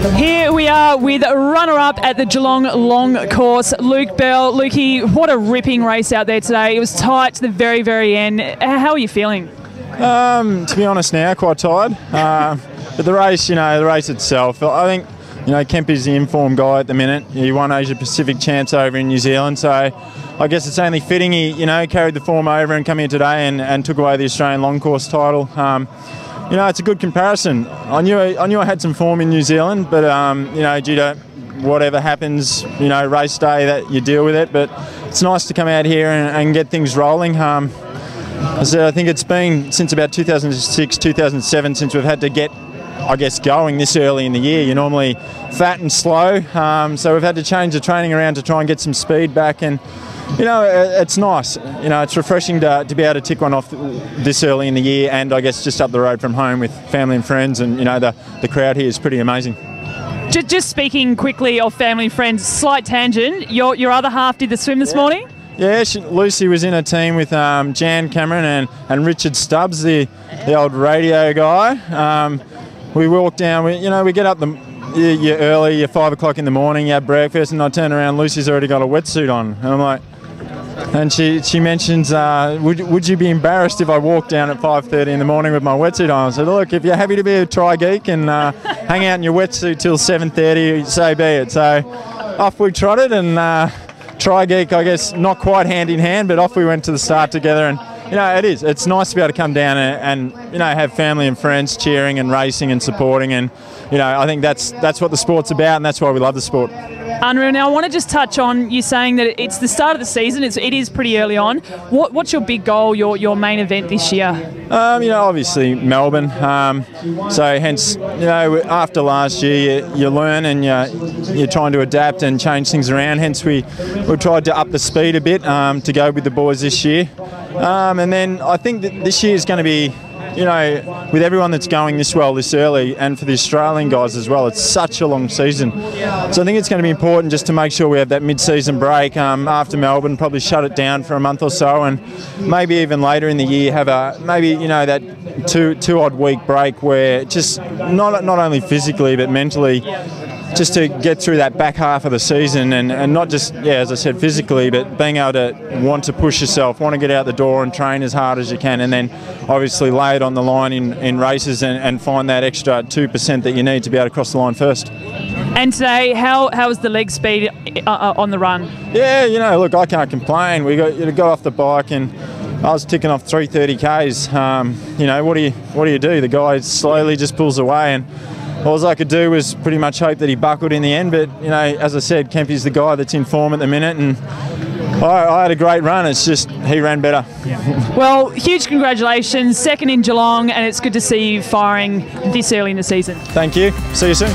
Here we are with runner-up at the Geelong Long Course, Luke Bell. Lukey, what a ripping race out there today. It was tight to the very, very end. How are you feeling? To be honest now, quite tired. But the race, the race itself, I think, Kemp is the informed guy at the minute. He won Asia Pacific champs over in New Zealand, so I guess it's only fitting he, carried the form over and come here today and took away the Australian Long Course title. It's a good comparison. I knew I had some form in New Zealand, but due to whatever happens, race day, that you deal with it. But it's nice to come out here and get things rolling. I think it's been since about 2006, 2007 since we've had to get, going this early in the year. You're normally fat and slow, so we've had to change the training around to try and get some speed back, and it's nice. It's refreshing to be able to tick one off this early in the year, and I guess just up the road from home with family and friends, and the crowd here is pretty amazing. Just speaking quickly of family and friends, slight tangent, your other half did the swim this morning? Yeah, Lucy was in a team with Jan Cameron and Richard Stubbs, the old radio guy. We walk down, we get up you're early, you're 5 o'clock in the morning, you have breakfast, and I turn around, Lucy's already got a wetsuit on. And I'm like, and she mentions, would you be embarrassed if I walked down at 5:30 in the morning with my wetsuit on? I said, look, if you're happy to be a tri geek and hang out in your wetsuit till 7:30, so be it. So off we trotted, and tri geek, I guess, not quite hand in hand, but off we went to the start together. And it's nice to be able to come down and have family and friends cheering and racing and supporting, and I think that's what the sport's about, and that's why we love the sport. Unreal. Now I want to just touch on you saying that it's the start of the season. It is pretty early on. What's your big goal? Your main event this year? Obviously Melbourne. So hence, after last year, you learn and you're trying to adapt and change things around. Hence we've tried to up the speed a bit to go with the boys this year. And then I think that this year is going to be, with everyone that's going this well this early, and for the Australian guys as well, it's such a long season. So I think it's going to be important just to make sure we have that mid-season break after Melbourne, probably shut it down for a month or so, and maybe even later in the year have that two odd week break where just not only physically but mentally, just to get through that back half of the season, and not just, as I said, physically, but being able to want to push yourself, want to get out the door and train as hard as you can, and then obviously lay it on the line in races and find that extra 2% that you need to be able to cross the line first. And today, how was the leg speed on the run? Yeah, look, I can't complain. We got off the bike and I was ticking off 3:30 Ks. What do you do? The guy slowly just pulls away, and all I could do was pretty much hope that he buckled in the end. But, as I said, Kempy's the guy that's in form at the minute, and I had a great run. It's just he ran better. Well, huge congratulations. Second in Geelong, and it's good to see you firing this early in the season. Thank you. See you soon.